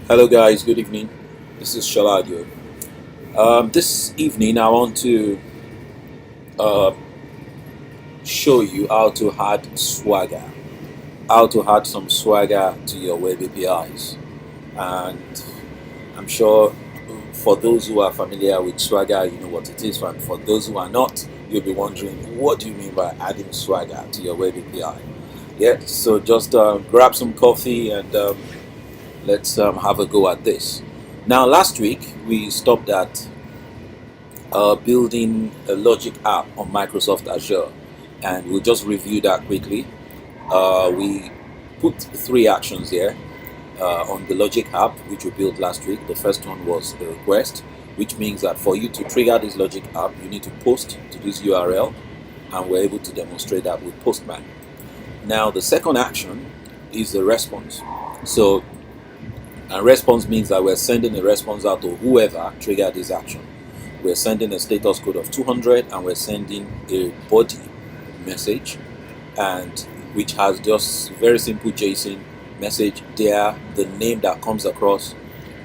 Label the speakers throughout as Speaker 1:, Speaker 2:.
Speaker 1: Hello guys, good evening. This is Shaladio. This evening I want to uh, show you how to add swagger, how to add some swagger to your web APIs. And I'm sure for those who are familiar with swagger, you know what it is. And for those who are not, you'll be wondering, what do you mean by adding swagger to your web API? Yeah, so just grab some coffee and let's have a go at this. Now, last week we stopped at building a Logic app on Microsoft Azure, and we'll just review that quickly. We put three actions here on the Logic app, which we built last week. The first one was a request, which means that for you to trigger this Logic app, you need to post to this URL, and we're able to demonstrate that with Postman. Now, the second action is the response. So, a response means that we're sending a response out to whoever triggered this action. We're sending a status code of 200 and we're sending a body message, and which has just very simple JSON message there, the name that comes across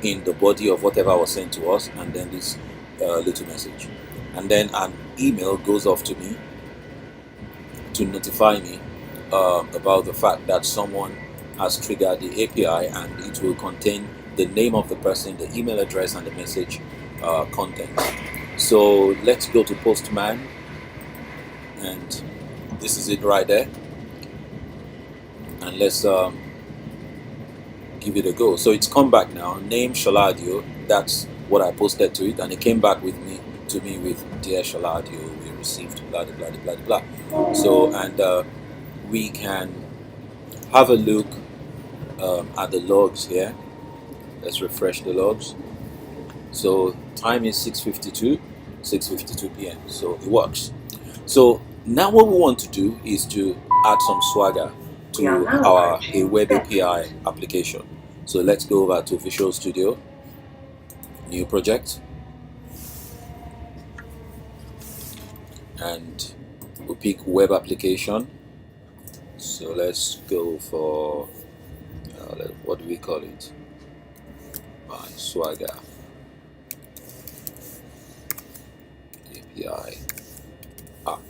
Speaker 1: in the body of whatever was sent to us, and then this little message. And then an email goes off to me to notify me about the fact that someone has triggered the API, and it will contain the name of the person, the email address, and the message content. So let's go to Postman, and this is it right there. And let's give it a go. So it's come back now. Name Shaladio. That's what I posted to it, and it came back to me with dear Shaladio, we received blah blah blah blah blah. So and we can have a look at the logs here. Let's refresh the logs. So time is 6:52 p.m. So it works. So now what we want to do is to add some swagger to our a web API application. So let's go over to Visual Studio, new project, and we pick web application. So let's go for what do we call it? Swagger API app.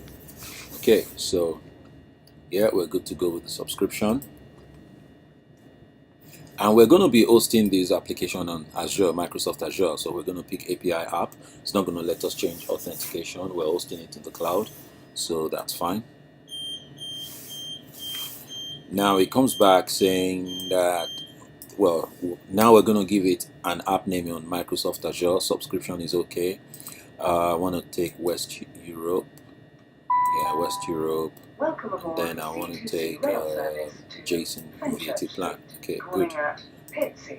Speaker 1: Okay, so yeah, we're good to go with the subscription. And we're going to be hosting this application on Azure, Microsoft Azure. So we're going to pick API app. It's not going to let us change authentication. We're hosting it in the cloud, so that's fine. Now it comes back saying that, well, now we're going to give it an app name on Microsoft Azure. Subscription is okay. I want to take West Europe. Yeah, West Europe. And then I want to take JSON VAT plan. Okay, good.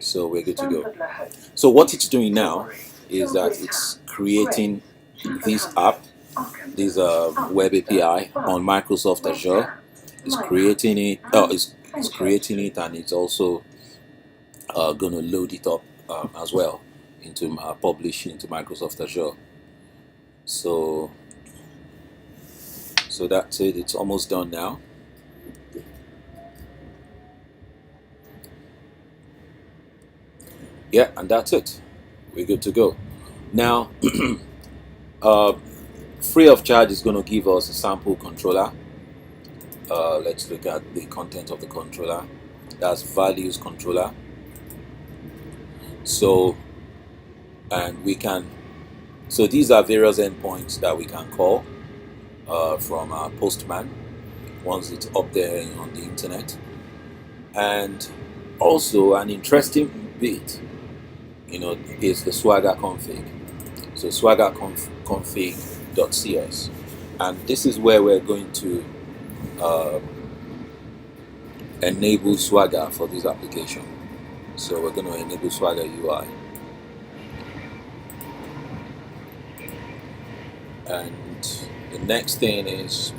Speaker 1: So we're good to go. So what it's doing now is that it's creating this app, this web API on Microsoft Azure. It's creating it. It's creating it, and it's also going to load it up as well into publish into Microsoft Azure. So that's it. It's almost done now. Yeah, and that's it. We're good to go. Now, free of charge is going to give us a sample controller. Let's look at the content of the controller. That's values controller. So, and we can, so these are various endpoints that we can call from our Postman once it's up there on the internet. And also an interesting bit, is the Swagger config. So Swagger config.cs, and this is where we're going to enable Swagger for this application. So we're going to enable Swagger UI, and the next thing is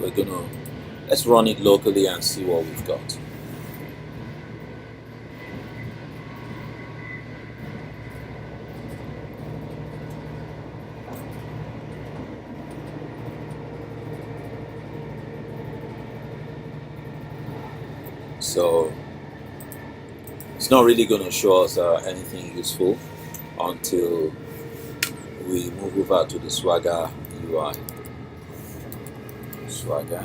Speaker 1: let's run it locally and see what we've got. So it's it's not really going to show us anything useful until we move over to the Swagger UI. Swagger.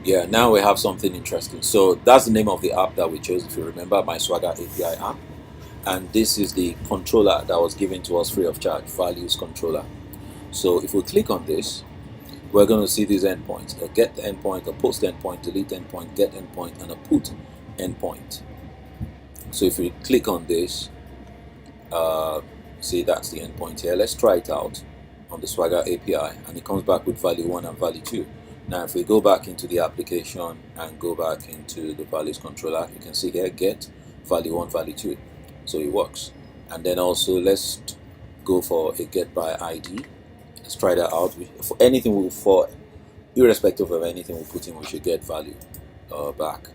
Speaker 1: Yeah, now we have something interesting. So that's the name of the app that we chose, if you remember, my Swagger API app. And this is the controller that was given to us free of charge, values controller. So if we click on this, we're going to see these endpoints: a get endpoint, a post endpoint, delete endpoint, get endpoint, and a put endpoint. So if we click on this, see, that's the endpoint here. Let's try it out on the Swagger API, and it comes back with value 1 and value 2. Now if we go back into the application and go back into the values controller, you can see here get value 1, value 2. So it works. And then also let's go for a get by ID. Let's try that out. For anything, for irrespective of anything we put in, we should get value back.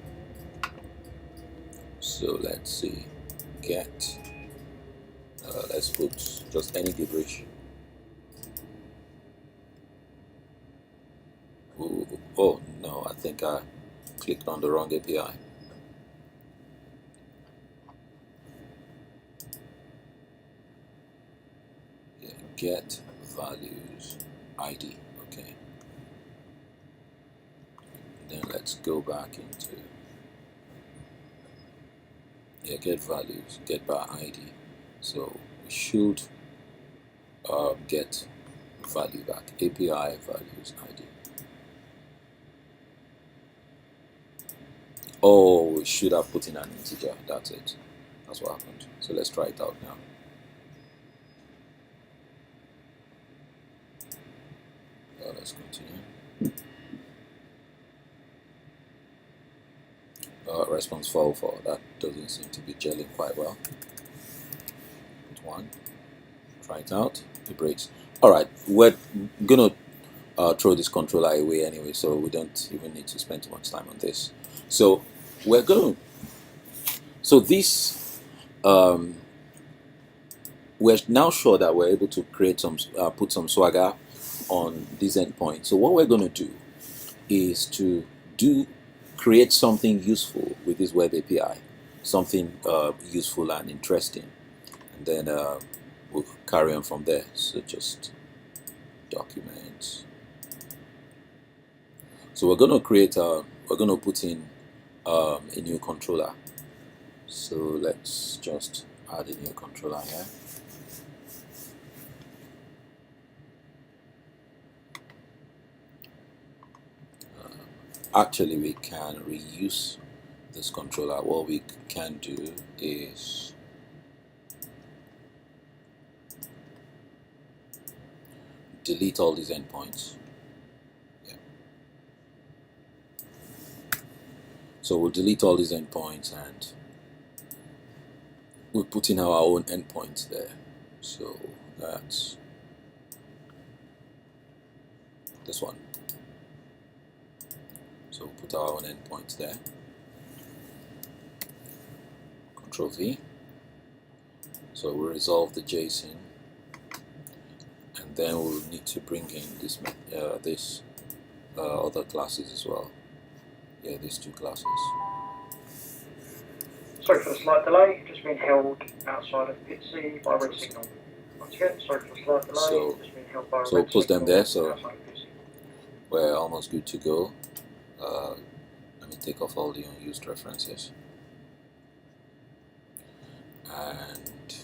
Speaker 1: So let's see, get, let's put just any gibberish. Ooh, oh no, I think I clicked on the wrong API. Yeah, get values ID. Okay. Then let's go back into get values, get by ID. So we should get value back, API values ID. Oh, we should have put in an integer. That's it. That's what happened. So let's try it out now. Let's continue. Response 404. That doesn't seem to be gelling quite well. Put 1. Try it out. It breaks. All right, we're gonna throw this controller away anyway, so we don't even need to spend too much time on this. So we're gonna. So this, we're now sure that we're able to create some, put some Swagger on this endpoint. So what we're gonna do is to create something useful with this web API, something useful and interesting, and then we'll carry on from there. So just documents. So we're going to create we're going to put in a new controller. So let's just add a new controller here. Actually, we can reuse this controller. What we can do is delete all these endpoints. Yeah. So we'll delete all these endpoints and we'll put in our own endpoints there. So that's this one. So we'll put our own endpoints there. Control V. So we'll resolve the JSON, and then we'll need to bring in this other classes as well. Yeah, these two classes.
Speaker 2: Sorry for the slight delay, just been held outside of pit C by a red signal. Once again, sorry for the slight delay, just been held by a red signal.
Speaker 1: So we'll put them there, so we're almost good to go. Let me take off all the unused references. And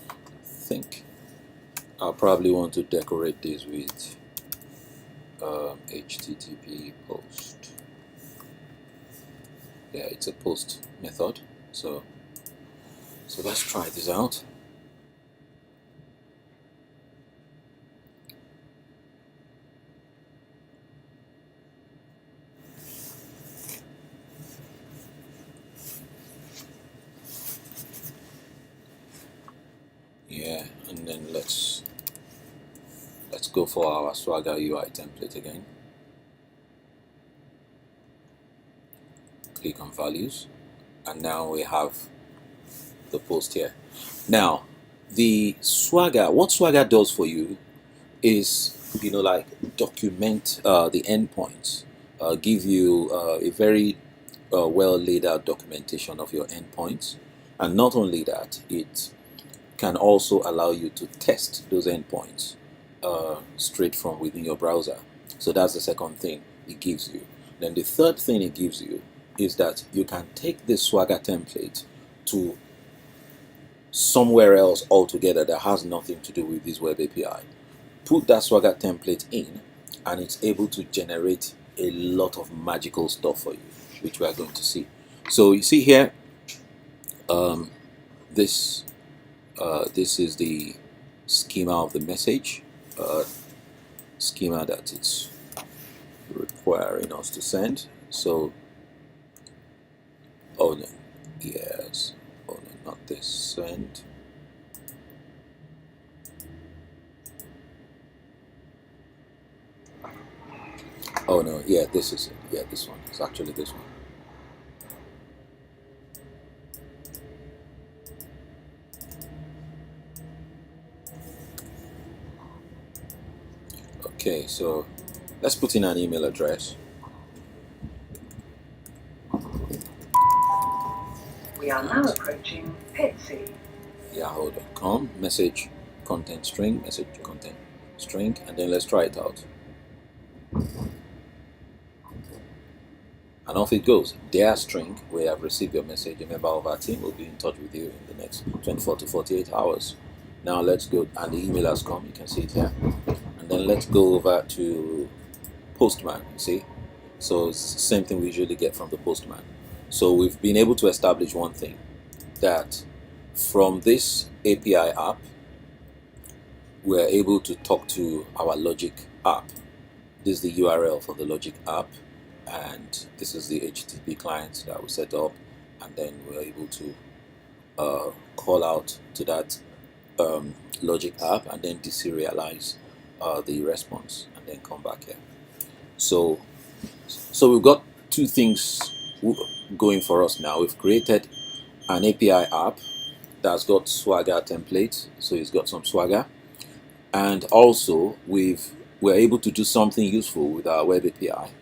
Speaker 1: I think I'll probably want to decorate this with HTTP post. Yeah, it's a post method. So let's try this out. Yeah, and then let's go for our Swagger UI template again. Click on values, and now we have the post here. Now, the Swagger, what Swagger does for you is like document the endpoints, give you a very well laid out documentation of your endpoints, and not only that, it can also allow you to test those endpoints straight from within your browser. So that's the second thing it gives you. Then the third thing it gives you is that you can take this Swagger template to somewhere else altogether that has nothing to do with this web API. Put that Swagger template in, and it's able to generate a lot of magical stuff for you, which we are going to see. So you see here, this is the schema of the message, schema that it's requiring us to send. So, oh no, yes, oh no, not this, send. Oh no, yeah, this is it. Yeah, this one. It's actually this one. Okay, so let's put in an email address.
Speaker 2: We are now approaching Pitsy.
Speaker 1: Yahoo.com, message content string, message content string, and then let's try it out. And off it goes. Dear string, we have received your message. A member of our team will be in touch with you in the next 24 to 48 hours. Now let's go, and the email has come, you can see it here. And then let's go over to Postman, you see. So it's the same thing we usually get from the Postman. So we've been able to establish one thing, that from this API app, we're able to talk to our Logic app. This is the URL for the Logic app, and this is the HTTP client that we set up, and then we're able to call out to that Logic app and then deserialize the response and then come back here. So we've got two things going for us now. We've created an API app that's got Swagger templates, so it's got some Swagger, and also we're able to do something useful with our web API,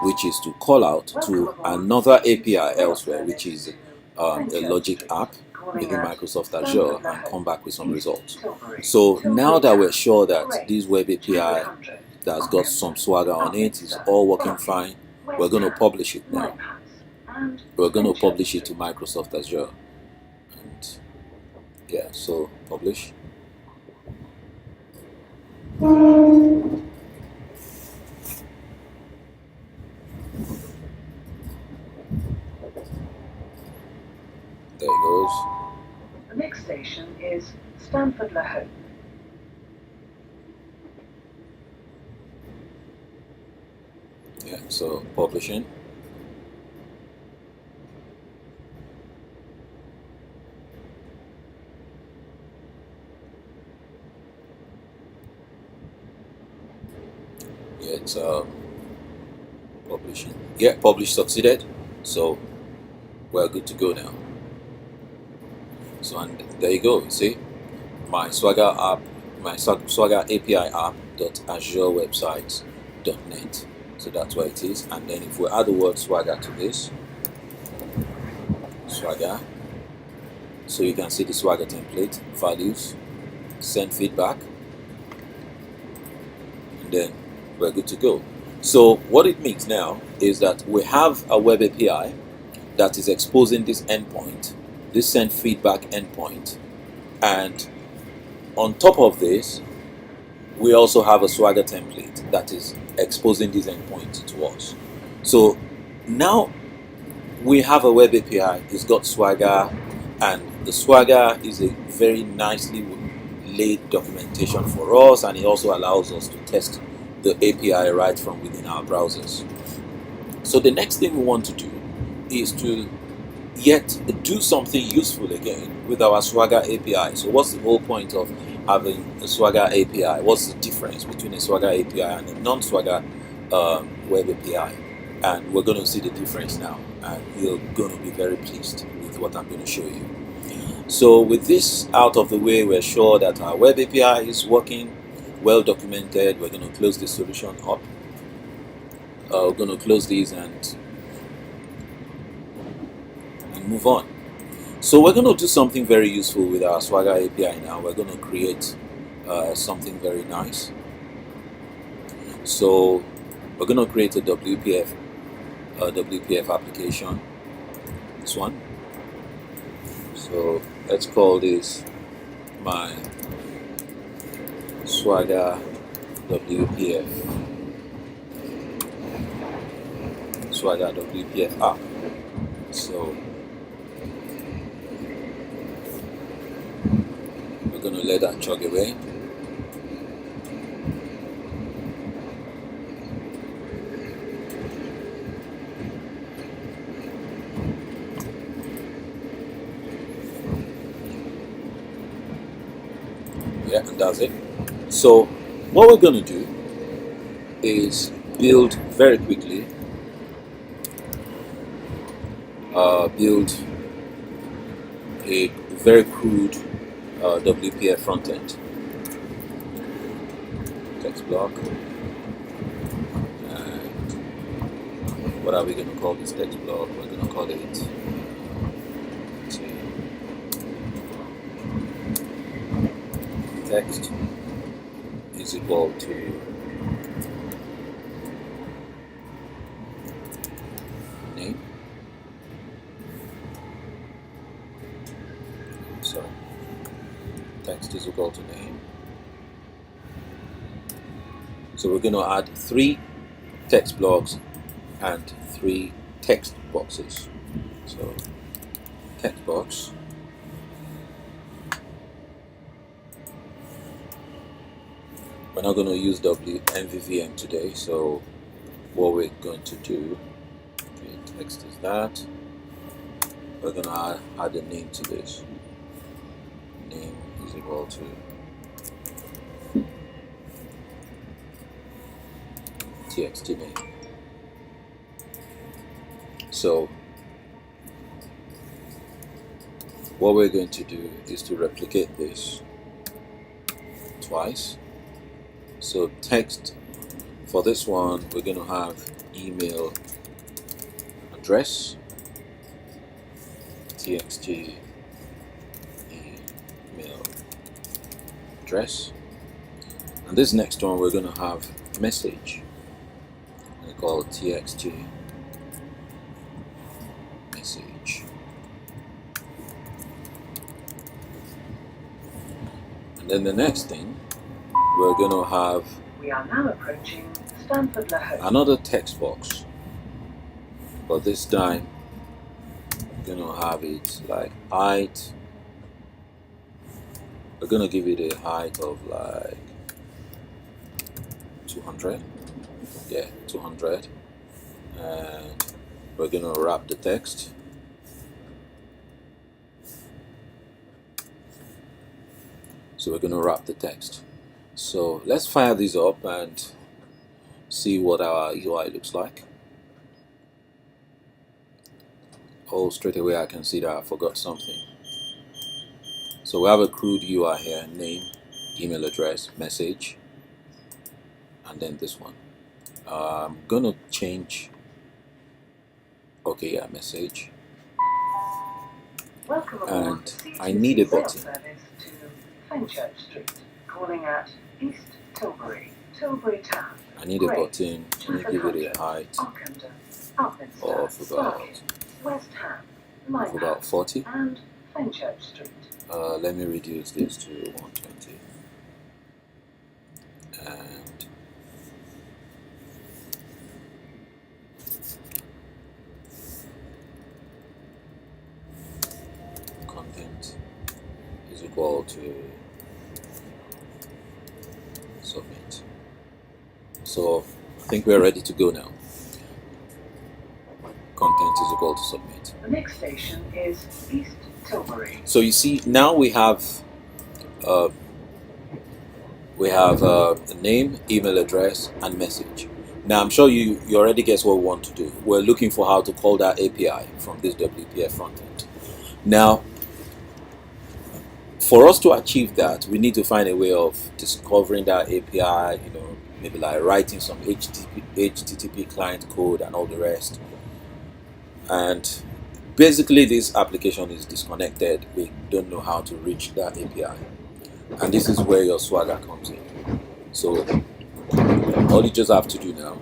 Speaker 1: which is to call out to another API elsewhere, which is a Logic app within Microsoft Azure, and come back with some results. So now that we're sure that this web API that's got some Swagger on it is all working fine, we're going to publish it now. We're going to publish it to Microsoft Azure. And yeah, so publish. There it goes.
Speaker 2: The next station is Stanford-le-Hope.
Speaker 1: Yeah, so publishing. Yeah, it's publishing. Yeah, publish succeeded. So we're good to go now. So, and there you go. You see, my Swagger app, my Swagger API app.azurewebsites.net. So that's where it is. And then if we add the word Swagger to this, Swagger, so you can see the Swagger template, values, send feedback, and then we're good to go. So what it means now is that we have a web API that is exposing this endpoint, this send feedback endpoint, and on top of this, we also have a Swagger template that is exposing this endpoint to us. So now we have a web API, it's got Swagger, and the Swagger is a very nicely laid documentation for us, and it also allows us to test the API right from within our browsers. So the next thing we want to do is to yet do something useful again with our Swagger API. So what's the whole point of having a Swagger API? What's the difference between a Swagger API and a non-Swagger web API? And we're going to see the difference now, and you're going to be very pleased with what I'm going to show you. So with this out of the way, we're sure that our web API is working. well documented. We're going to close this solution up. We're going to close these and move on. So we're going to do something very useful with our Swagger API now. We're going to create something very nice. So we're going to create a WPF application. This one. So let's call this my Swagger WPF app. So we're going to let that chug away. Yeah, and that's it. So what we're going to do is build very quickly, build a very crude WPF front end. Text block. And what are we going to call this text block? We're going to call it text is equal to name. So text is equal to name. So we're going to add 3 text blocks and 3 text boxes. So text box. We're not going to use MVVM today, so what we're going to do, okay, text is that. We're going to add a name to this. Name is equal to txt name. So what we're going to do is to replicate this twice. So text, for this one, we're going to have email address, txt email address. And this next one, we're going to have message. We call it txt message. And then the next thing, we're going to have
Speaker 2: We are now approaching Stanford La Hoste.
Speaker 1: another text box, but this time we're going to have it like height. We're going to give it a height of like 200. Yeah, 200. And we're going to wrap the text. So we're going to wrap the text. So let's fire these up and see what our UI looks like. Oh, straight away I can see that I forgot something. So we have a crude UI here, name, email address, message, and then this one. I'm gonna change, okay, yeah, message.
Speaker 2: Welcome
Speaker 1: And
Speaker 2: aboard
Speaker 1: I need a button.
Speaker 2: service to Fenchurch Street, calling at East Tilbury, Tilbury Town.
Speaker 1: I need a button. Let me give it a height
Speaker 2: Ockenden, Upminster,
Speaker 1: of about
Speaker 2: Sparket, West Ham,
Speaker 1: of about 40.
Speaker 2: and Fenchurch Street.
Speaker 1: Let me reduce this to 120. And content is equal to submit. So I think we're ready to go now. Content is equal to submit.
Speaker 2: The next station is East Tilbury.
Speaker 1: So you see, now we have a name, email address, and message. Now I'm sure you already guess what we want to do. We're looking for how to call that API from this WPF frontend. Now, for us to achieve that, we need to find a way of discovering that API, maybe like writing some HTTP client code and all the rest. And basically, this application is disconnected. We don't know how to reach that API. And this is where your Swagger comes in. So all you just have to do now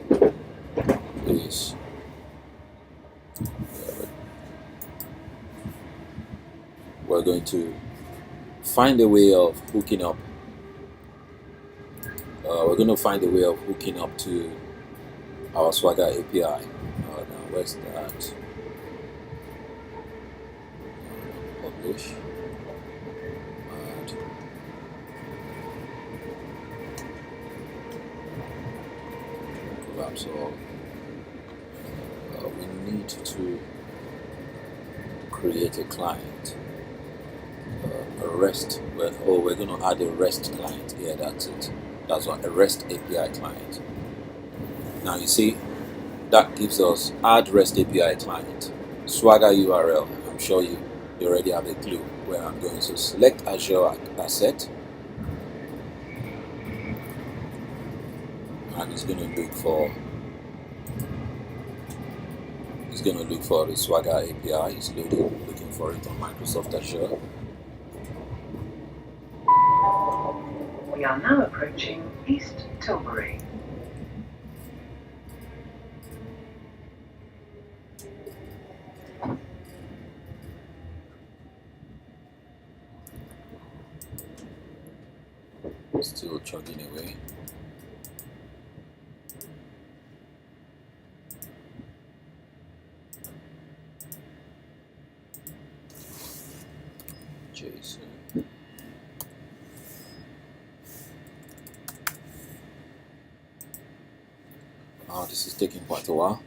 Speaker 1: is we're going to find a way of hooking up. We're going to find a way of hooking up to our Swagger API. Now, where's that? Publish. And collapse all. We need to create a client. A REST. We're going to add a REST client. Yeah, that's it. That's what a REST API client. Now you see, that gives us add REST API client, Swagger URL. I'm sure you already have a clue where I'm going. So select Azure asset, and it's going to look for the Swagger API. It's looking for it on Microsoft Azure.
Speaker 3: We are now approaching East Tilbury.
Speaker 1: Still chugging away. JSON. Oh, this is taking quite a while.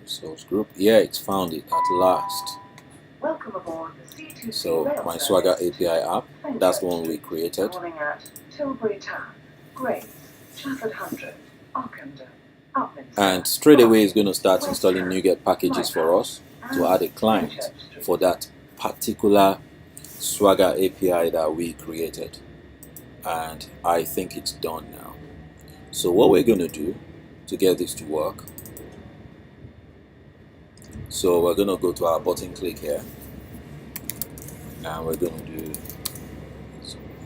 Speaker 1: Resource group. Yeah, it's found it at last.
Speaker 3: Welcome aboard the C2C
Speaker 1: So
Speaker 3: rail
Speaker 1: my
Speaker 3: service.
Speaker 1: Swagger API app, that's the one we created.
Speaker 3: Calling at Tilbury Town, Grays, Trafford 100, Ockenden, Upminster.
Speaker 1: And straight away it's going to start installing NuGet packages for us to add a client for that particular Swagger API that we created. And I think it's done now. So what we're going to do to get this to work, so we're going to go to our button click here, and we're going to do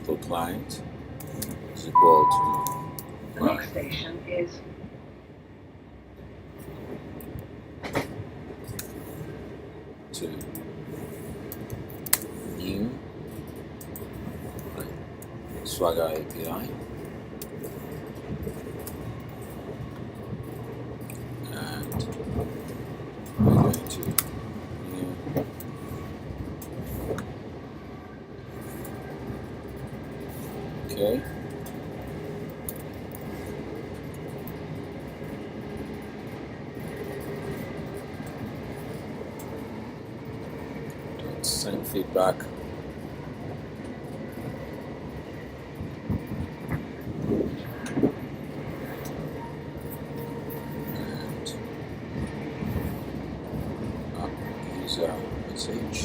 Speaker 1: the client is equal
Speaker 3: The next station is
Speaker 1: to new Swagger API, and we're going to new okay. Send feedback. And user message.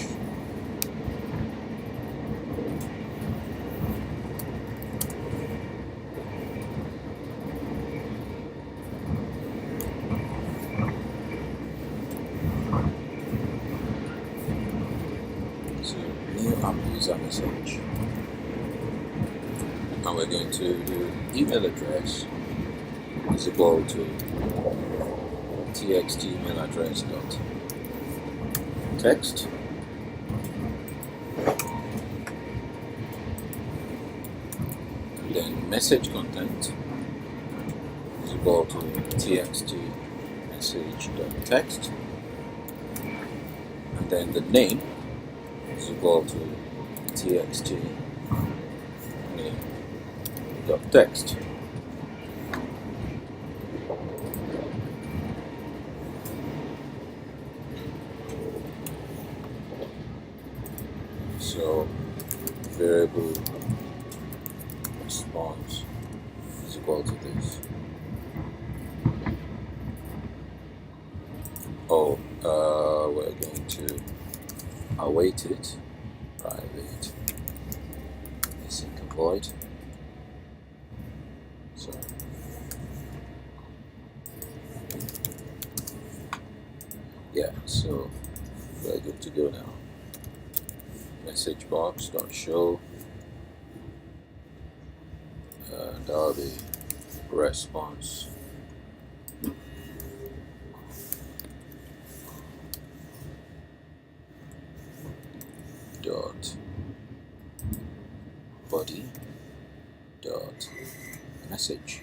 Speaker 1: App user message, and we're going to do email address is equal to txt email address dot text, and then message content is equal to txt message dot text, and then the name is equal to txt name dot text. So variable response is equal to this. Oh, we're going to await it. Private async void. So yeah, so we're good to go now. Message box dot show, and that'll be response dot body dot message.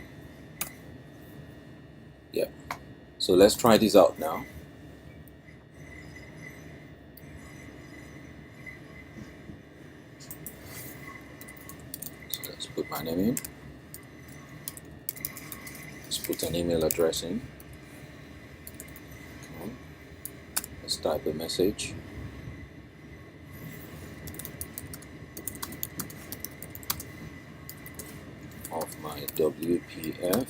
Speaker 1: Yeah, so let's try this out now. So let's put my name in. Let's put an email address in. Okay. Let's type a message. Of my WPF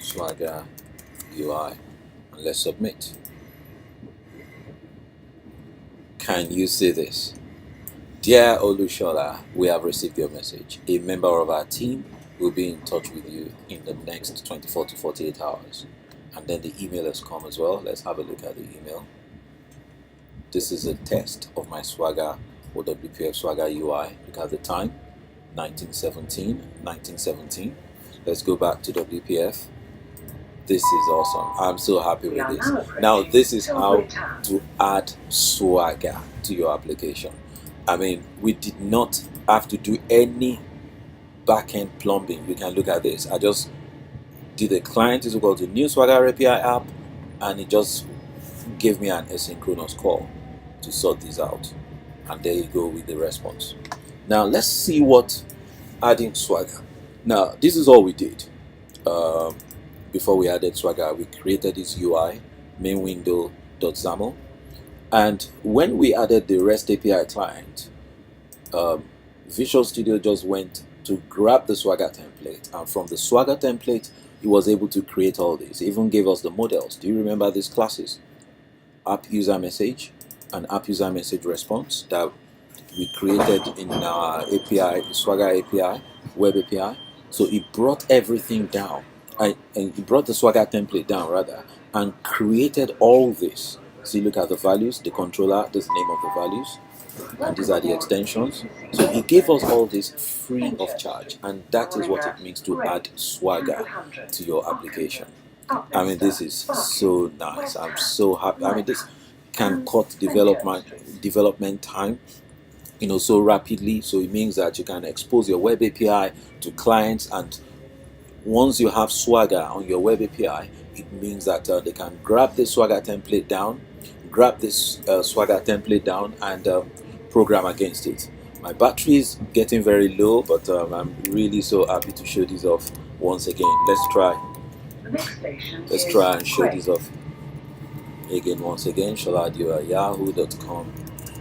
Speaker 1: Swagger UI, and let's submit. Can you see this? Dear Olushola, we have received your message. A member of our team will be in touch with you in the next 24 to 48 hours. And then the email has come as well. Let's have a look at the email. This is a test of my Swagger or WPF Swagger UI. Look at the time, 1917. Let's go back to WPF. This is awesome. I'm so happy with this. Now this is how to add Swagger to your application. I mean, we did not have to do any backend plumbing. You can look at this. I just did a client is equal to new Swagger API app, and it just gave me an asynchronous call to sort this out. And there you go with the response. Now let's see what adding Swagger. Now this is all we did. Before we added Swagger, we created this UI, main window.xaml, and when we added the REST API client, Visual Studio just went to grab the Swagger template, and from the Swagger template, it was able to create all this. It even gave us the models. Do you remember these classes? App user message and app user message response that we created in our API, Swagger API, web API. So it brought everything down. And it brought the Swagger template down rather, and created all this. See, look at the values, the controller, this is the name of the values, and these are the extensions. So it gave us all this free of charge, and that is what it means to add Swagger to your application. I mean, this is so nice. I'm so happy. I mean, this can cut development time, you know, so rapidly. So it means that you can expose your web API to clients, and once you have Swagger on your web API, it means that they can grab this Swagger template down, and program against it. My battery is getting very low, but I'm really so happy to show this off once again. Let's try and show this off again once again. Shaladio at yahoo.com.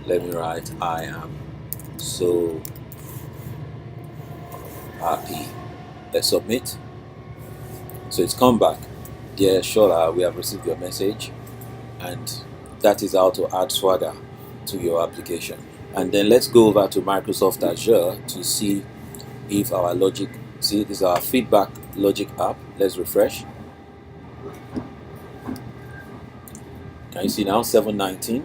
Speaker 1: Let me write, I am so happy. Let's submit. So it's come back. Dear Shola, we have received your message, and that is how to add Swagger to your application. And then let's go over to Microsoft Azure to see if our logic, see, this is our feedback logic app. Let's refresh. Can you see now 719?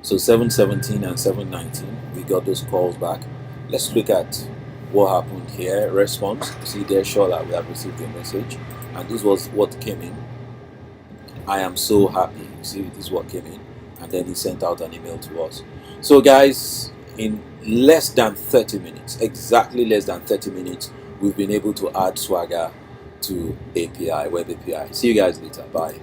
Speaker 1: So 717 and 719, we got those calls back. Let's look at what happened here. Response. See there, Shola, we have received your message, and this was what came in. I am so happy. See, this is what came in, and then he sent out an email to us. So guys, in less than 30 minutes, exactly less than 30 minutes, we've been able to add Swagger to API, web API. See you guys later. Bye.